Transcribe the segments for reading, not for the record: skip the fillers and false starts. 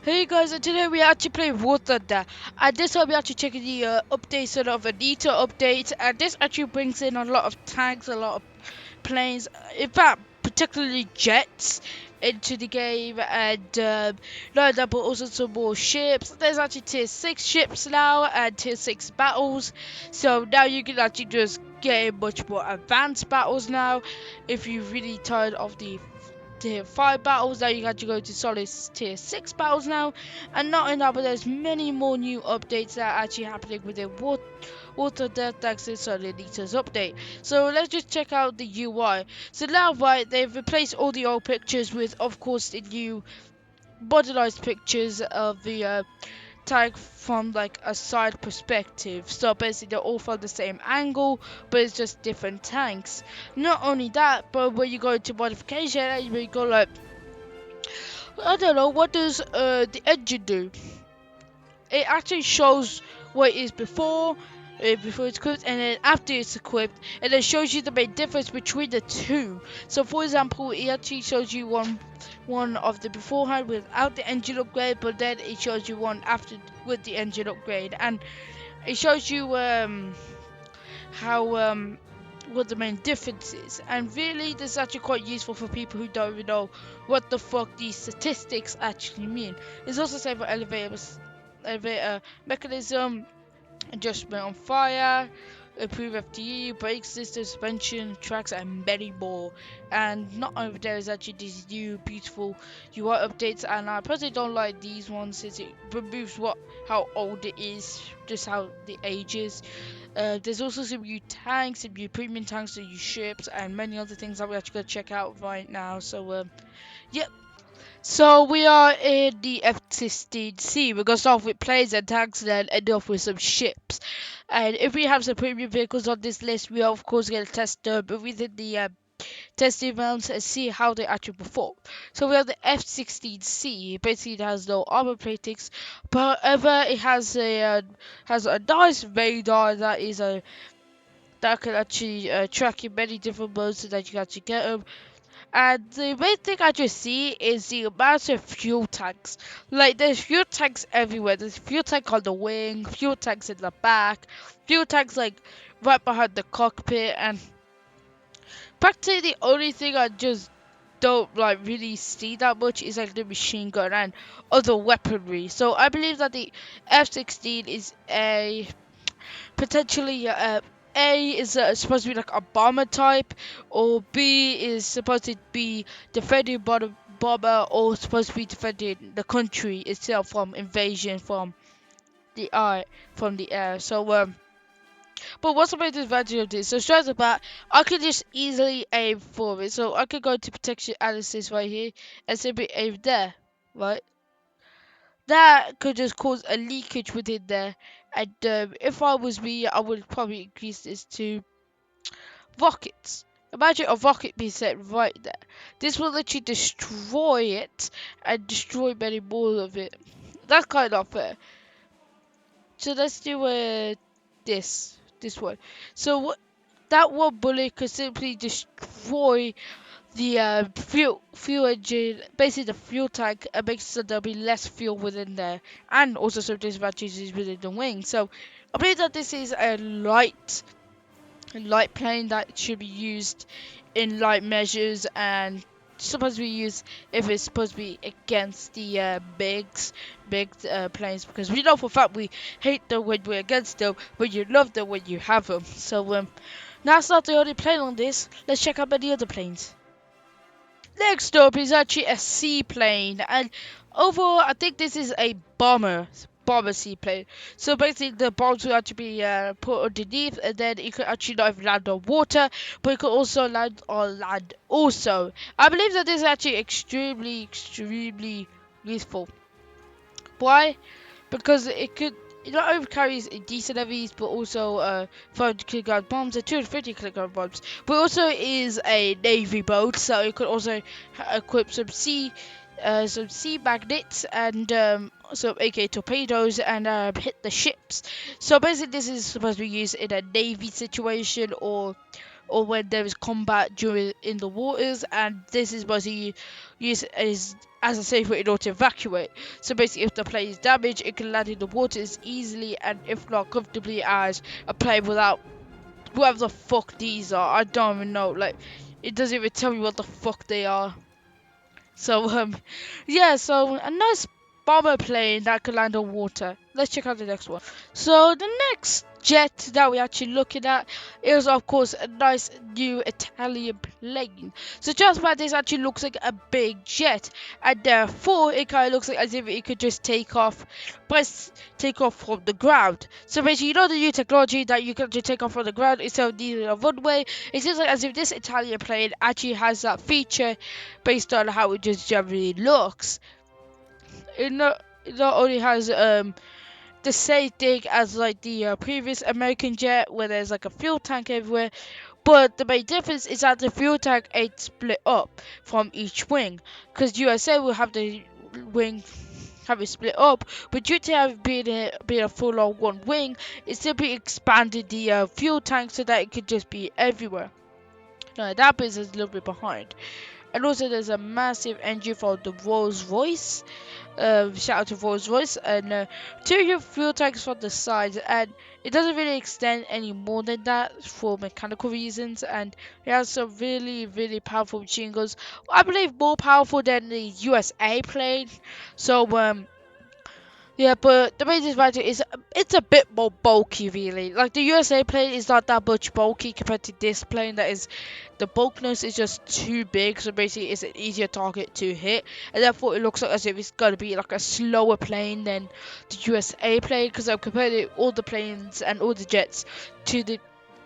Hey guys, and today we actually play Water there. And this time we actually checking the updates sort of Anita update, and this actually brings in a lot of tanks, a lot of planes, in fact, particularly jets into the game, and no, that, but also some more ships. There's actually tier 6 ships now and tier 6 battles, so now you can actually just get much more advanced battles now if you're really tired of the tier 5 battles. Now you got to go to solid tier 6 battles now, and not enough, but there's many more new updates that are actually happening within Water Death Taxes Solid Eaters update. So let's just check out the UI. So now, right, they've replaced all the old pictures with, of course, the new modernized pictures of the tank from like a side perspective. So basically they're all from the same angle, but it's just different tanks. Not only that, but when you go into modification and you go like, I don't know, what does the engine do? It actually shows what it is before it's equipped, and then after it's equipped, and it shows you the main difference between the two. So for example, it actually shows you one of the beforehand without the engine upgrade, but then it shows you one after with the engine upgrade, and it shows you how what the main difference is. And really, this is actually quite useful for people who don't even know what the fuck these statistics actually mean. It's also safe for elevator mechanism, adjustment on fire, improve FTE, brake system, suspension, tracks, and many more. And not over there is actually these new beautiful UI updates, and I personally don't like these ones since it removes how old it is, just how the age is. There's also some new tanks, some new premium tanks, some new ships, and many other things that we're actually going to check out right now. So, yep. So we are in the F-16C. We're going to start off with planes and tanks and then end off with some ships. And if we have some premium vehicles on this list, we are of course going to test them within the testing rounds and see how they actually perform. So we have the F-16C. Basically, it has no armor platings, but however, it has a nice radar that can actually track in many different modes so that you can actually get them. And the main thing I just see is the amount of fuel tanks. Like, there's fuel tanks everywhere. There's fuel tank on the wing, fuel tanks in the back, fuel tanks like right behind the cockpit, and practically the only thing I just don't like really see that much is like the machine gun and other weaponry. So I believe that the F-16 is a potentially A is supposed to be like a bomber type, or B is supposed to be defending bomber, or supposed to be defending the country itself from invasion from the air. So but what's the main advantage of this? So straight off the bat, I could just easily aim for it. So I could go to protection analysis right here and simply aim there, right? That could just cause a leakage within there. And if I was me, I would probably increase this to rockets. Imagine a rocket being set right there. This will literally destroy it and destroy many more of it. That's kind of fair. So let's do this one. So that one bullet could simply destroy the fuel engine, basically the fuel tank, and makes so there'll be less fuel within there, and also some disadvantages within the wing. So I believe that this is a light plane that should be used in light measures, and supposed to be used if it's supposed to be against the big planes, because we know for a fact we hate them when we're against them, but you love them when you have them. So that's not the only plane on this. Let's check out many other planes. Next up is actually a seaplane, and overall I think this is a bomber seaplane. So basically the bombs will actually be put underneath, and then it could actually not even land on water, but it could also land on land also. I believe that this is actually extremely useful. Why? Because it not only carries decent enemies, but also 500 kilogram bombs and 250 kilogram bombs. But also is a navy boat, so it could also equip some sea magnets and some AK torpedoes and hit the ships. So basically, this is supposed to be used in a navy situation or or when there is combat during in the waters, and this is basically used as a safe way in order to evacuate. So basically, if the plane is damaged, it can land in the waters easily, and if not comfortably, as a plane without whatever the fuck these are. I don't even know. Like, it doesn't even tell me what the fuck they are. So yeah. So a nice bomber plane that can land on water. Let's check out the next one. So the next jet that we're actually looking at is of course a nice new Italian plane. So just by this actually looks like a big jet, and therefore it kind of looks like as if it could just take off, take off from the ground. So basically, you know the new technology that you can just take off from the ground instead of needing a runway. It seems like as if this Italian plane actually has that feature based on how it just generally looks. It not only has the same thing as like the previous American jet where there's like a fuel tank everywhere, but the main difference is that the fuel tank ain't split up from each wing, because USA will have the wing have it split up, but due to have being a full on one wing, it simply expanded the fuel tank so that it could just be everywhere. Now that bit is a little bit behind. And also there's a massive engine for the Rolls Royce. Shout out to Rolls Royce, and two fuel tanks from the sides, and it doesn't really extend any more than that for mechanical reasons, and it has some really powerful machine guns. I believe more powerful than the USA plane. So yeah, but the main disadvantage is it's a bit more bulky, really. Like the USA plane is not that much bulky compared to this plane. That is, the bulkiness is just too big, so basically it's an easier target to hit, and therefore it looks like as if it's gonna be like a slower plane than the USA plane. Because I've compared all the planes and all the jets to the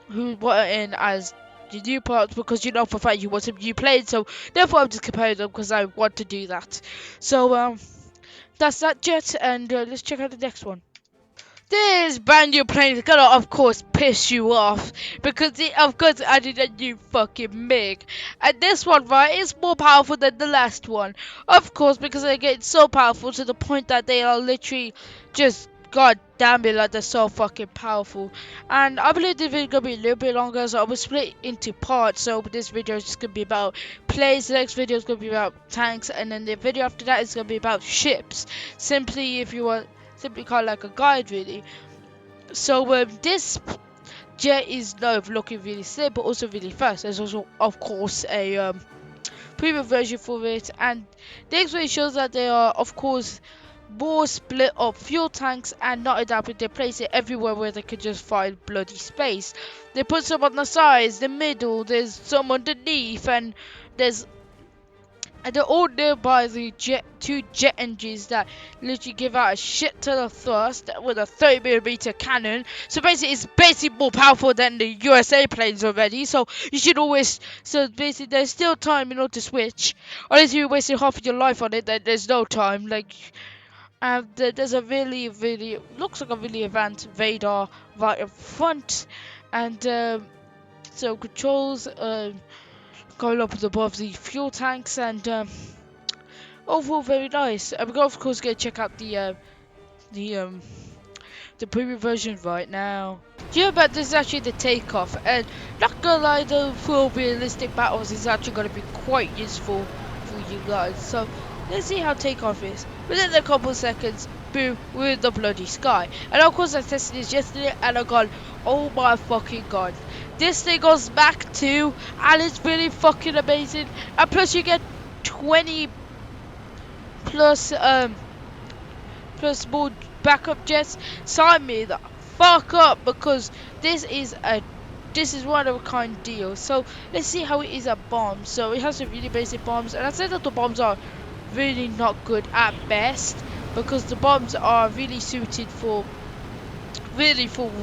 who were in as the new parts, because you know for a fact you want some new planes, so therefore I'm just comparing them because I want to do that. So that's that jet, and let's check out the next one. This brand new plane is gonna, of course, piss you off because it, of course, added a new fucking MiG, and this one, right, is more powerful than the last one, of course, because they get so powerful to the point that they are literally just, god damn it, like they're so fucking powerful. And I believe this video is gonna be a little bit longer, so I will split into parts. So this video is just gonna be about planes, the next video is gonna be about tanks, and then the video after that is gonna be about ships. Simply, if you want. Simply called like a guide, really. So this jet is looking really slim, but also really fast. There's also, of course, a premium version for it, and the X-ray shows that they are, of course, more split up fuel tanks and not adapted. They place it everywhere where they could just find bloody space. They put some on the sides, the middle, there's some underneath, and they're all nearby the two jet engines that literally give out a shit ton of thrust with a 30mm cannon. So basically, it's basically more powerful than the USA planes already. So you should always. So basically, there's still time in order to switch. Unless you're wasting half of your life on it, then there's no time. Like, and there's a really looks like a really advanced radar right in front, and so controls. Going up above the fuel tanks, and overall very nice. And we're of course going to check out the premium version right now. Yeah, but this is actually the takeoff, and not gonna lie though, for realistic battles is actually gonna be quite useful for you guys. So let's see how takeoff is. Within a couple of seconds, boom, we're in the bloody sky. And of course I tested this yesterday, and I got, oh my fucking god, this thing goes back to, and it's really fucking amazing. And plus you get 20 plus plus more backup jets. Sign me the fuck up, because this is one of a kind deal. So let's see how it is at bombs. So it has some really basic bombs, and I said that the bombs are really not good at best, because the bombs are really suited for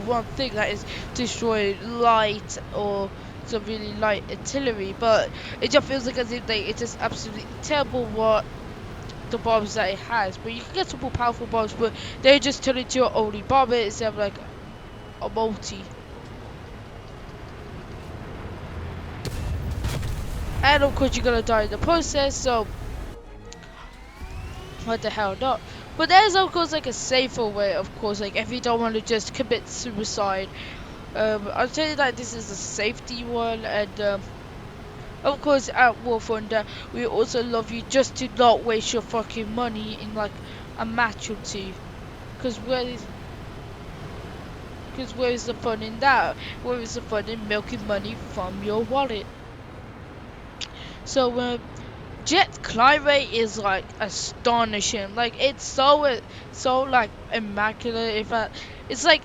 one thing, that is destroy light or some really light artillery. But it just feels like as if it's just absolutely terrible what the bombs that it has. But you can get some more powerful bombs, but they just turn into your only bomber instead of like a multi. And of course you're gonna die in the process, so what the hell not. But there's of course like a safer way, of course, like if you don't want to just commit suicide I'll tell you that this is a safety one, and of course at War Thunder we also love you just to not waste your fucking money in like a match or two. Cause where is the fun in that? Where is the fun in milking money from your wallet? So Jet climb rate is like astonishing. Like it's so like immaculate. In fact, it's like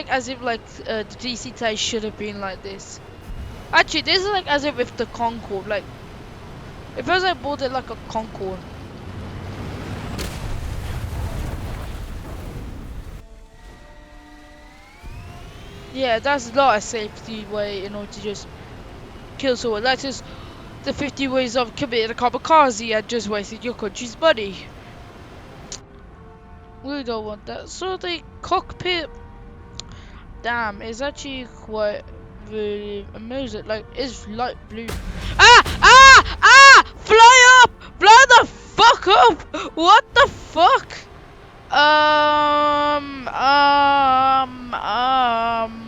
as if like the DC tires should have been like this. Actually, this is like as if with the Concorde. Like it feels like I bought it like a Concorde. Yeah, that's not a safety way in order to just kill someone. That's just the 50 ways of committing a kamikaze and just wasting your country's money. We don't want that. So the cockpit, damn, is actually quite really amazing. Like, it's light blue. Fly up! Fly the fuck up! What the fuck? Um, um, um.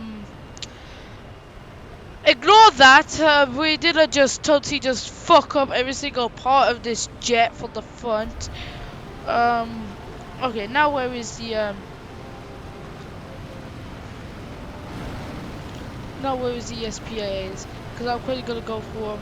Ignore that. We didn't just totally just fuck up every single part of this jet for the front. Okay, now where is the SPAAs? Because I'm probably gonna go for.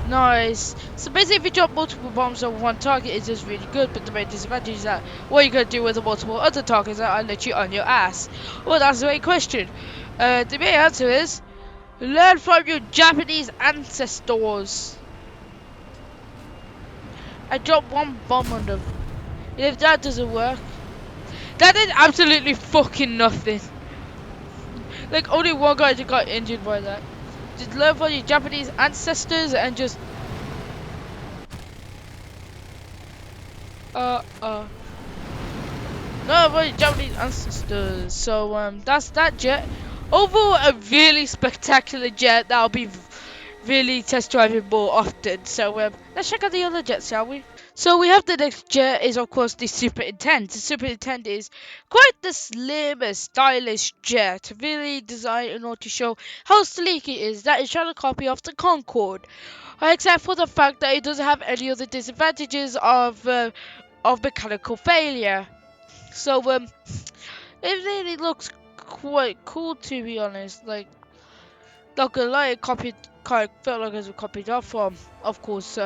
Nice. So basically, if you drop multiple bombs on one target, it's just really good. But the main disadvantage is that what you're gonna do with the multiple other targets that are literally on your ass. Well, that's the main question. The main answer is learn from your Japanese ancestors. I dropped one bomb on them. And if that doesn't work, that did absolutely fucking nothing. Like only one guy just got injured by that. Just learn from your Japanese ancestors and just no, my Japanese ancestors. So that's that jet. Overall, a really spectacular jet that I'll be really test driving more often. So let's check out the other jets, shall we? So we have the next jet is of course the Super Intense. The Super Intense is quite the slim and stylish jet, really designed in order to show how sleek it is. That is trying to copy off the Concorde, except for the fact that it doesn't have any of the disadvantages of mechanical failure. So it really looks quite cool, to be honest. Like not gonna lie, it kind of felt like it was copied off from, of course,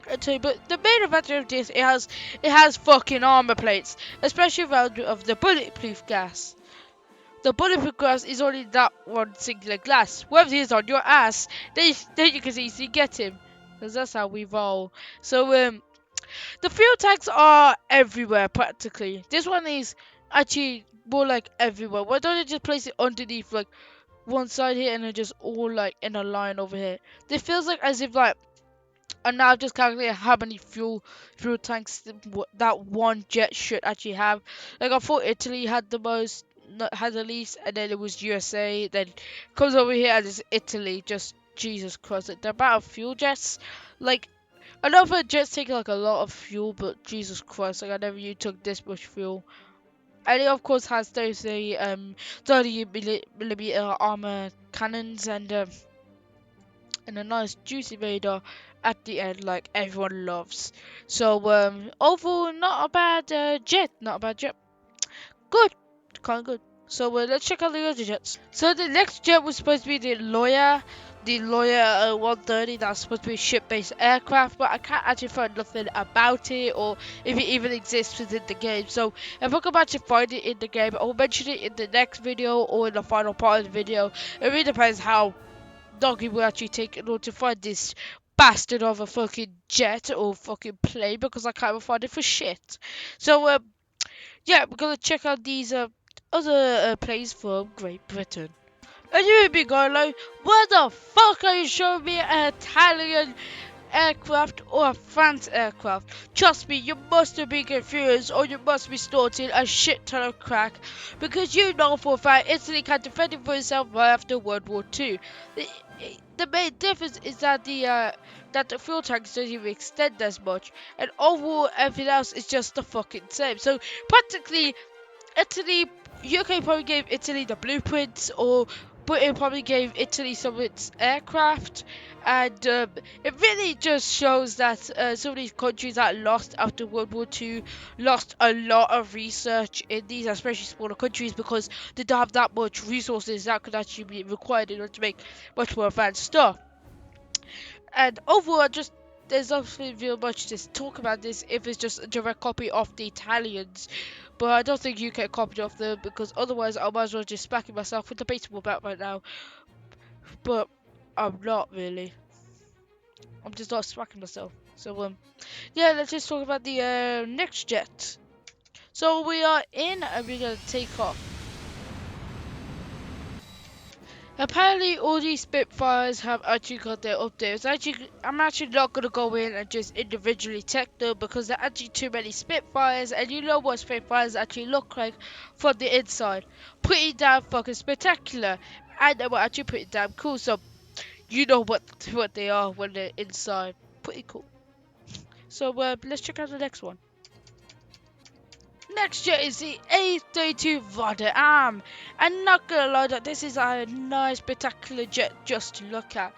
but the main advantage of this, it has fucking armor plates, especially around of the bulletproof glass. The bulletproof glass is only that one singular glass. Whether he's on your ass, then you can easily get him, because that's how we roll. So the fuel tanks are everywhere practically. This one is actually more like everywhere. Why don't you just place it underneath like one side here and then just all like in a line over here? It feels like as if like, and now I've just calculated how many fuel tanks that one jet should actually have. Like I thought Italy had the most, had the least, and then it was USA. Then comes over here and it's Italy. Just Jesus Christ! Like the amount of fuel jets. Like I know for jets take like a lot of fuel, but Jesus Christ! Like I never knew it took this much fuel. And it of course has those 30mm armor cannons and a nice juicy radar at the end, like everyone loves. So overall, not a bad jet, not a bad jet. Good, kind of good. So let's check out the other jets. So the next jet was supposed to be the Lawyer 130. That's supposed to be a ship-based aircraft, but I can't actually find nothing about it or if it even exists within the game. So if I come back to find it in the game, I'll mention it in the next video or in the final part of the video. It really depends how doggy will actually take in order to find this bastard of a fucking jet or fucking plane, because I can't even find it for shit. So yeah, we're gonna check out these other planes from Great Britain. And you may be going like, what the fuck are you showing me an Italian aircraft or a France aircraft? Trust me, you must have been confused or you must be snorting a shit ton of crack, because you know for a fact Italy can defend for itself right after World War II. the main difference is that the fuel tanks don't even extend as much, and overall everything else is just the fucking same. So practically, Italy, UK probably gave Italy the blueprints, or Britain probably gave Italy some of its aircraft, and it really just shows that some of these countries that lost after World War II lost a lot of research in these, especially smaller countries, because they don't have that much resources that could actually be required in order to make much more advanced stuff. And overall, just there's not really much to talk about this if it's just a direct copy of the Italians. But I don't think UK copied off them, because otherwise I might as well just smacking myself with the baseball bat right now. But I'm not really. I'm just not smacking myself. So yeah, let's just talk about the next jet. So we are in and we're gonna take off. Apparently all these Spitfires have actually got their updates. I'm actually not going to go in and just individually check them, because there are actually too many Spitfires, and you know what Spitfires actually look like from the inside. Pretty damn fucking spectacular, and they were actually pretty damn cool, so you know what they are when they're inside. Pretty cool. So let's check out the next one. Next jet is the A32 Vada Am. And not gonna lie, that this is a nice spectacular jet just to look at.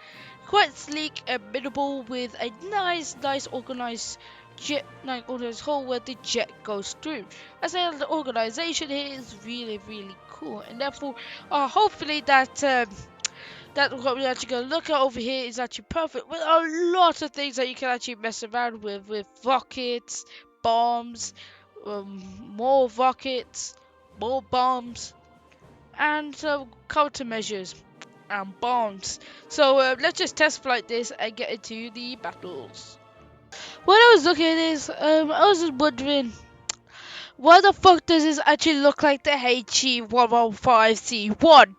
Quite sleek and minimal, with a nice organized jet, like organized hole where the jet goes through. I say the organization here is really cool, and therefore hopefully that what we're actually going to look at over here is actually perfect, with a lot of things that you can actually mess around with rockets, bombs, more rockets, more bombs, and countermeasures and bombs. So let's just test flight this and get into the battles. When I was looking at this, I was just wondering, why the fuck does this actually look like the HE-115C1?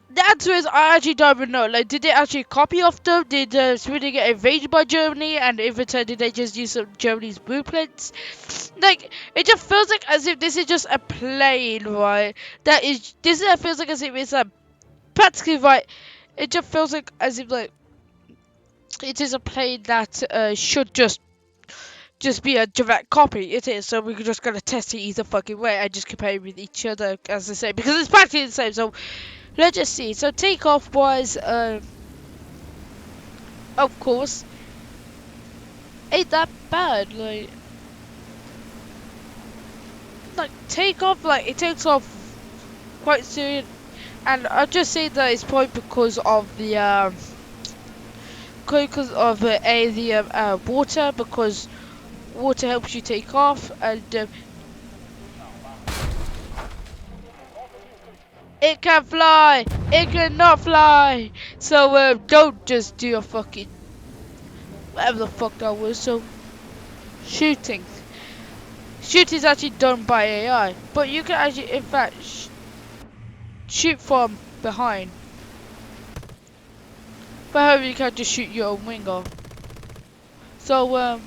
The answer is, I actually don't even know. Like, did they actually copy off them? Did Sweden get invaded by Germany? And in return, did they just use some Germany's blueprints? Like, it just feels like as if this is just a plane, right? It feels like as if it's a practically right. It just feels like as if like it is a plane that should just be a direct copy. It is, so we're just gonna test it either fucking way and just compare it with each other, as I say, because it's practically the same. So let's just see. So takeoff was, of course, ain't that bad. Like takeoff, like it takes off quite soon, and I'll just say that it's probably because of the water, because water helps you take off, and it can fly. It cannot fly. So don't just do a fucking whatever the fuck that was. So shooting is actually done by AI, but you can actually in fact shoot from behind. But however, you can't just shoot your own wing off. So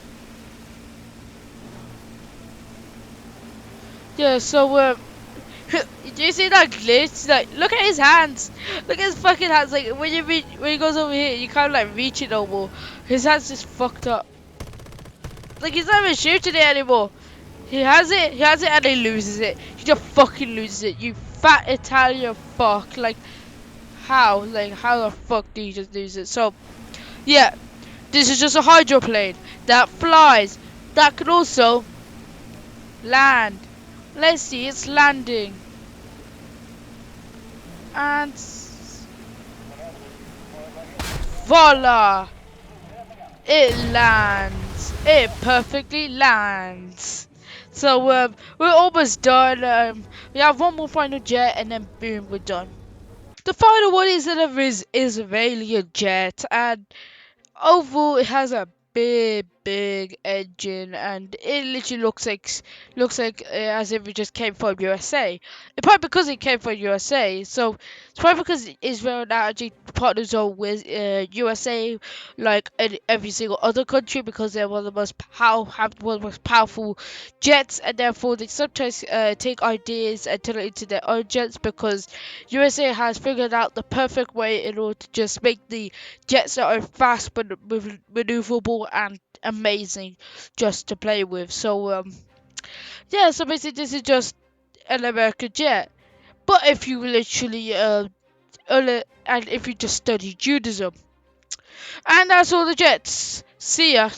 yeah, so do you see that glitch? Like, look at his hands. Look at his fucking hands. Like, when he goes over here, you can't like reach it no more. His hands just fucked up. Like, he's not even shooting it anymore. He has it, and he loses it. He just fucking loses it. You fat Italian fuck. Like, how? Like, how the fuck do you just lose it? So, yeah, this is just a hydroplane that flies. That can also land. Let's see, it's landing. And voila! It lands. It perfectly lands. So we're almost done. We have one more final jet, and then boom, we're done. The final one is an Israeli jet, and overall it has a big big engine, and it literally looks like as if it just came from USA. It's probably because it came from USA. So it's probably because Israel now actually partners up with USA, like in every single other country, because they're one of the most have one of the most powerful jets, and therefore they sometimes take ideas and turn it into their own jets, because USA has figured out the perfect way in order to just make the jets that are fast but maneuverable and amazing just to play with. So yeah, so basically this is just an American jet. But if you literally and if you just study Judaism, and that's all the jets. See ya.